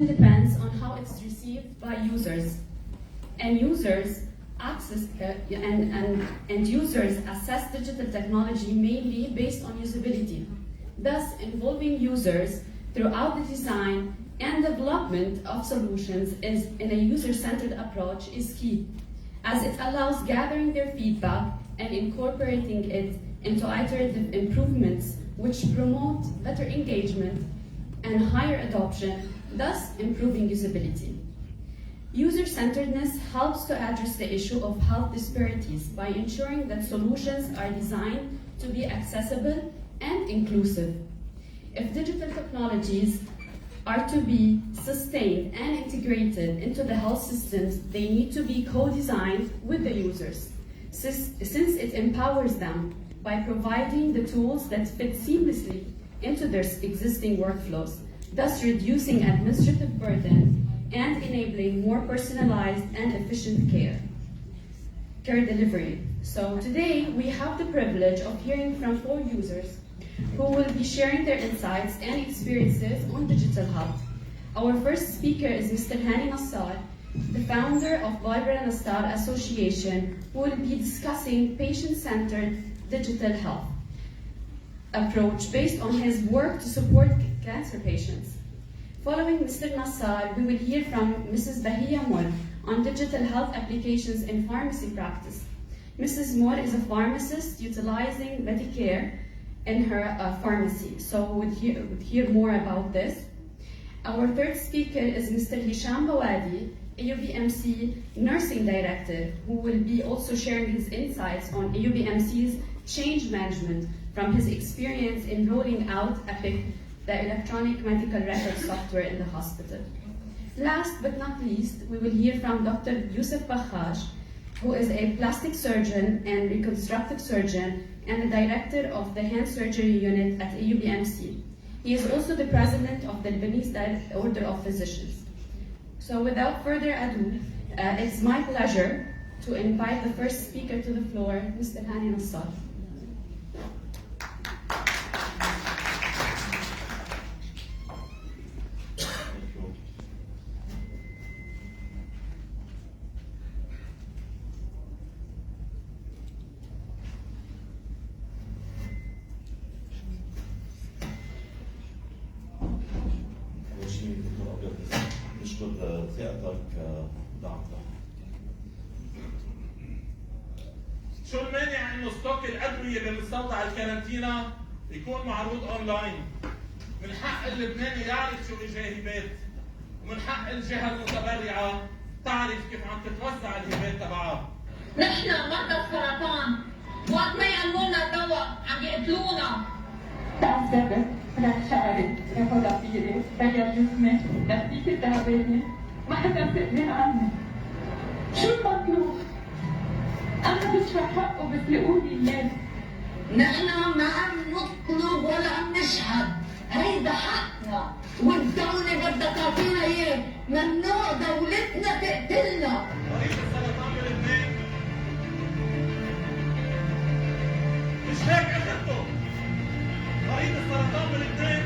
depends on how it's received by users, and users access and users assess digital technology mainly based on usability, thus involving users throughout the design and development of solutions is in a user-centered approach is key, as it allows gathering their feedback and incorporating it into iterative improvements which promote better engagement and higher adoption, thus improving usability. User-centeredness helps to address the issue of health disparities by ensuring that solutions are designed to be accessible and inclusive. If digital technologies are to be sustained and integrated into the health systems, they need to be co-designed with the users, since it empowers them by providing the tools that fit seamlessly into their existing workflows, thus reducing administrative burden and enabling more personalized and efficient care delivery. So today we have the privilege of hearing from 4 users who will be sharing their insights and experiences on digital health. Our first speaker is Mr. Hánي, the founder of Vibrant Star Association, who will be discussing patient-centered digital health approach based on his work to support cancer patients. Following Mr. Nassar, we will hear from Mrs. Bahia Moore on digital health applications in pharmacy practice. Mrs. Moore is a pharmacist utilizing Medicare in her pharmacy, so we'll hear more about this. Our third speaker is Mr. Hisham Bawadi, AUBMC Nursing Director, who will be also sharing his insights on AUBMC's change management from his experience in rolling out EPIC, the electronic medical record software in the hospital. Last but not least, we will hear from Dr. Youssef Bakhash, who is a plastic surgeon and reconstructive surgeon and the director of the hand surgery unit at AUBMC. He is also the president of the Lebanese Order of Physicians. So without further ado, it's my pleasure to invite the first speaker to the floor, Mr. Hánي Nassar. شو المانع انه ستوك الادويه بمستودع الكارنتينا يكون معروض اونلاين؟ من حق اللبناني يعرف شو اجى هبات، ومن حق الجهه المتبرعه تعرف كيف عم تتوزع الهبات تبعها. نحن مرضى السرطان وقت ما يعملوا لنا دواء عم يقتلونا. تعذبت، رح شعري، رفض عفيري، تغير جسمي، نفسيتي تعبانه، ما حدا سألني عني. شو المطلوب؟ أنا بدفع حقه بتلاقوني إياه. نحن ما عم نطلب ولا عم نشحد، هيدا حقنا، والدولة بدها تعطينا إياه، ممنوع دولتنا تقتلنا. مريض السرطان بلبنان مش هيك اخرته. مريض السرطان بلبنان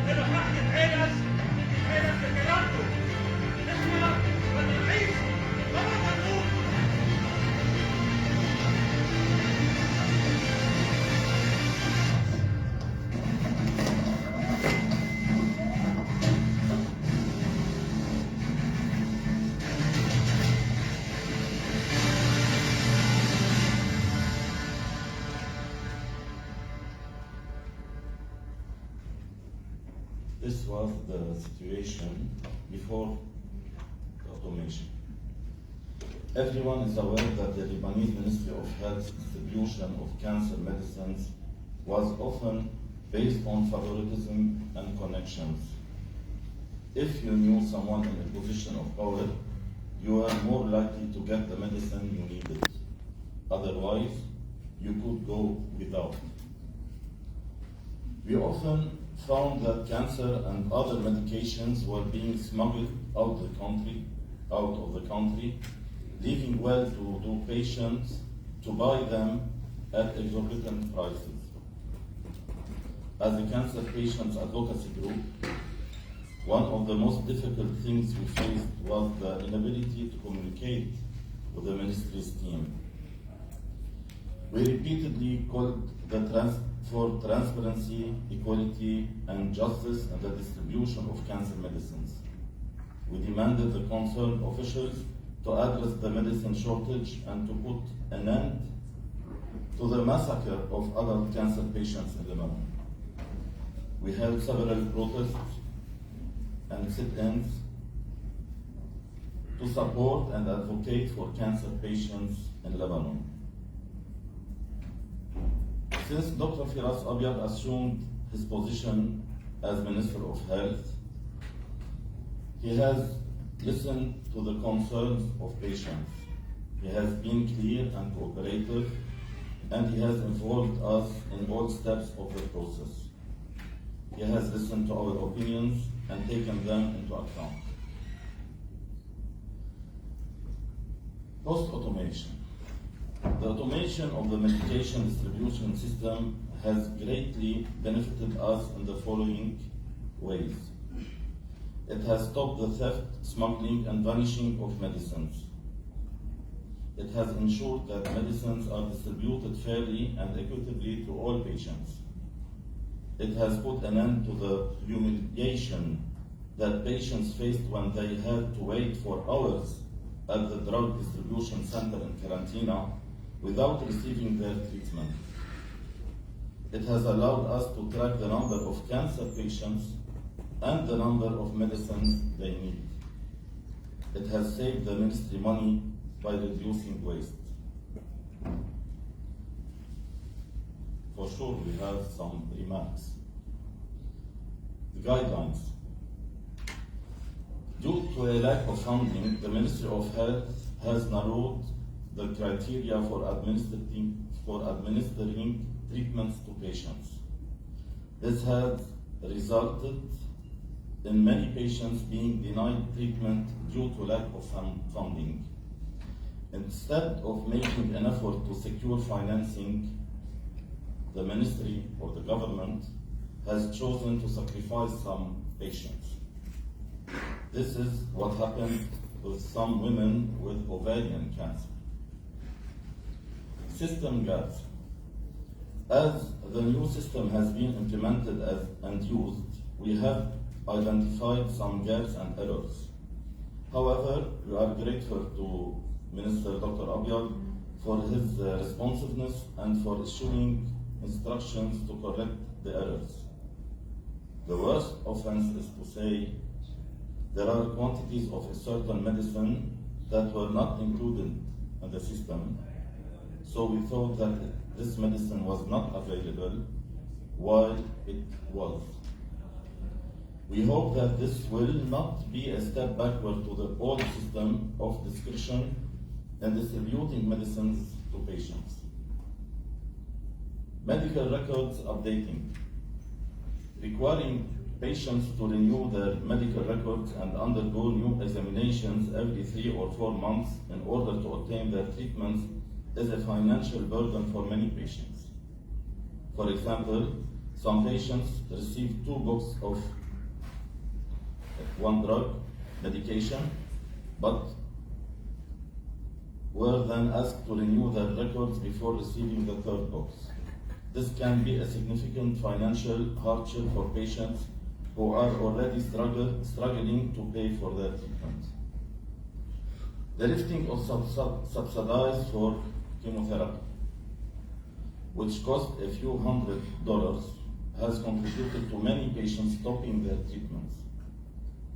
له حق يتعالج بكرامته. نحن بدنا نعيش ما بدنا نموت. This was the situation before the automation. Everyone is aware that the Lebanese Ministry of Health's distribution of cancer medicines was often based on favoritism and connections. If you knew someone in a position of power, you were more likely to get the medicine you needed. Otherwise, you could go without. We often found that cancer and other medications were being smuggled out of the country, leaving well-to-do patients to buy them at exorbitant prices. As a cancer patients advocacy group, One of the most difficult things we faced was the inability to communicate with the ministry's team. We repeatedly called for transparency, equality, and justice in the distribution of cancer medicines. We demanded the concerned officials to address the medicine shortage and to put an end to the massacre of adult cancer patients in Lebanon. We held several protests and sit-ins to support and advocate for cancer patients in Lebanon. Since Dr. Firas Abyad assumed his position as Minister of Health, he has listened to the concerns of patients. He has been clear and cooperative, and he has involved us in all steps of the process. He has listened to our opinions and taken them into account. Post-automation. The automation of the medication distribution system has greatly benefited us in the following ways. It has stopped the theft, smuggling, and vanishing of medicines. It has ensured that medicines are distributed fairly and equitably to all patients. It has put an end to the humiliation that patients faced when they had to wait for hours at the drug distribution center in Karantina without receiving their treatment. It has allowed us to track the number of cancer patients and the number of medicines they need. It has saved the ministry money by reducing waste. For sure, we have some remarks. The guidelines. Due to a lack of funding, the Ministry of Health has narrowed the criteria for administering treatments to patients. This has resulted in many patients being denied treatment due to lack of funding. Instead of making an effort to secure financing, the ministry or the government has chosen to sacrifice some patients. This is what happened with some women with ovarian cancer. System gaps. As the new system has been implemented and used, we have identified some gaps and errors. However, we are grateful to Minister Dr. Abyad for his responsiveness and for issuing instructions to correct the errors. The worst offense is to say there are quantities of a certain medicine that were not included in the system, so we thought that this medicine was not available while it was. We hope that this will not be a step backward to the old system of discretion and distributing medicines to patients. Medical records updating. Requiring patients to renew their medical records and undergo new examinations every 3 or 4 months in order to obtain their treatments is a financial burden for many patients. For example, some patients receive 2 books of one drug, medication, but were then asked to renew their records before receiving the 3rd box. This can be a significant financial hardship for patients who are already struggling to pay for their treatment. The lifting of subsidies for chemotherapy, which cost a few $100s, has contributed to many patients stopping their treatments.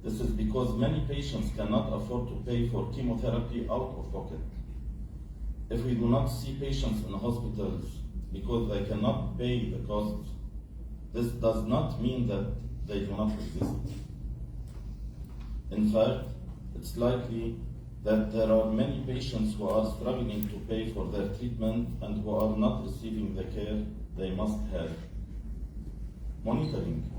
This is because many patients cannot afford to pay for chemotherapy out of pocket. If we do not see patients in hospitals because they cannot pay the cost, this does not mean that they do not exist. In fact, it's likely that there are many patients who are struggling to pay for their treatment and who are not receiving the care they must have. Monitoring.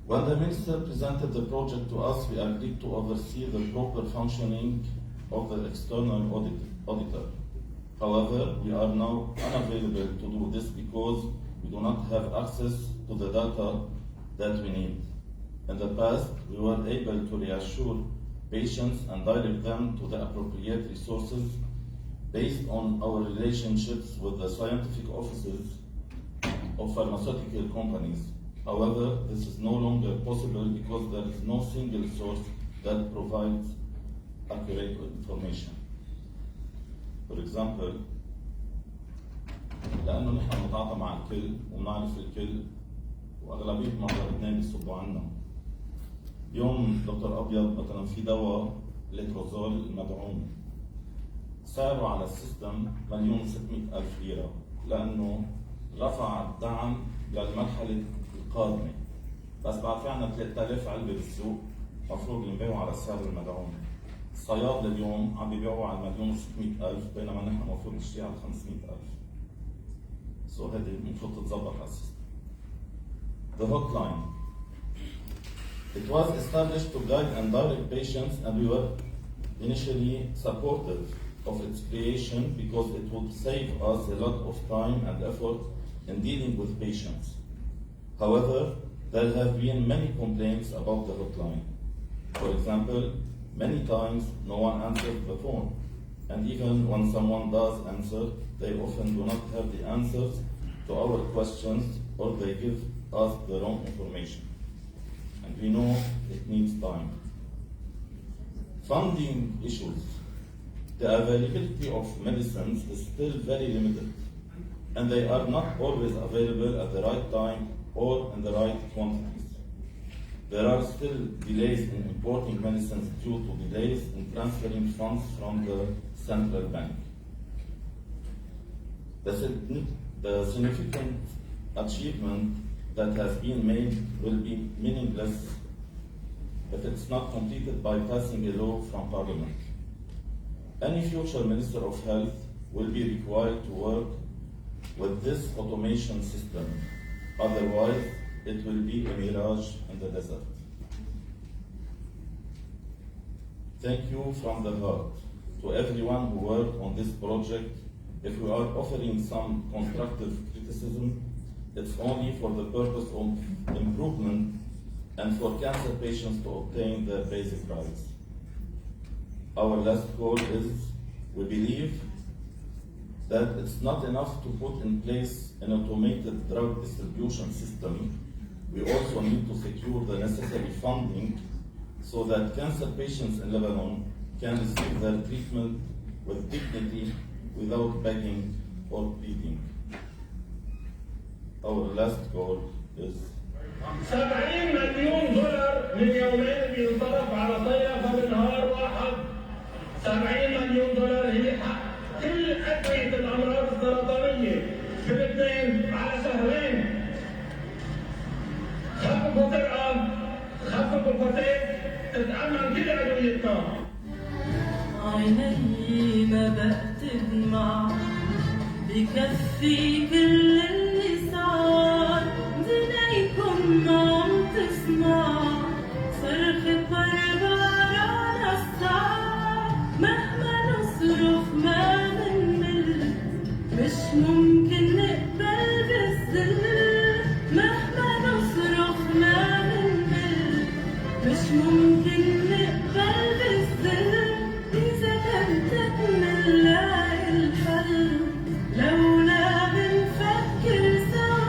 When the minister presented the project to us, we agreed to oversee the proper functioning of the external auditor. However, we are now unavailable to do this because we do not have access to the data that we need. In the past, we were able to reassure patients and direct them to the appropriate resources based on our relationships with the scientific offices of pharmaceutical companies. However, this is no longer possible because there is no single source that provides accurate information. For example, لأنه نحن بنتعاطى مع الكل ونعرف الكل وأغلبية مرضى لبنان بيصبوا عنا. اليوم دكتور أبيض مثلا في دواء لتروزول المدعوم سعره على السيستم 1,600,000 ليرة لأنه رفع الدعم للمرحلة القادمة. بس بعد في عنا 3000 علبة بالسوق المفروض ينباعوا على السعر المدعوم. الصيادلة اليوم عم بيبيعوا على 1,600,000 بينما نحن المفروض نشتري على 500,000. So هذه المفروض تتظبط على السيستم. The hotline. It was established to guide and direct patients, and we were initially supportive of its creation because it would save us a lot of time and effort in dealing with patients. However, there have been many complaints about the hotline. For example, many times no one answers the phone, and even when someone does answer, they often do not have the answers to our questions or they give us the wrong information. And we know it needs time. Funding issues. The availability of medicines is still very limited, and they are not always available at the right time or in the right quantities. There are still delays in importing medicines due to delays in transferring funds from the central bank. The significant achievement that has been made will be meaningless if it's not completed by passing a law from Parliament. Any future Minister of Health will be required to work with this automation system. Otherwise, it will be a mirage in the desert. Thank you from the heart to everyone who worked on this project. If we are offering some constructive criticism, it's only for the purpose of improvement and for cancer patients to obtain their basic rights. Our last call is, we believe that it's not enough to put in place an automated drug distribution system. We also need to secure the necessary funding so that cancer patients in Lebanon can receive their treatment with dignity without begging or pleading. Our last call is 70 مليون دولار من يومين بينصرف على صيدلة بالنهار واحد. 70 مليون دولار هي حق كل أدوية الأمراض السرطانية في لبنان على شهرين. خففوا سرقة، خففوا فساد، تتأمن كل أدويتنا. عيني ما بقت تدمع بكفي كل اللي صار. دنيكم ما عم تسمع صرخة بربرة الصار. مهما نصرخ ما منمل مش ممكن نقبل بالذل. مهما نصرخ ما منمل مش ممكن نقبل بالذل. إذا كنت نلاقي الحل لولا بنفكر سوا.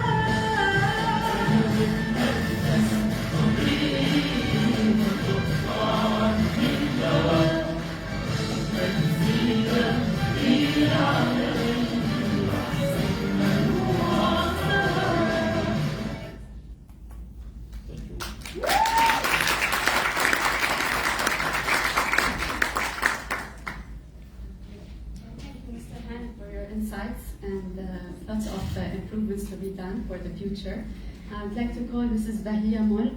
Insights and lots of improvements to be done for the future. I would like to call Mrs. Bahia Mol.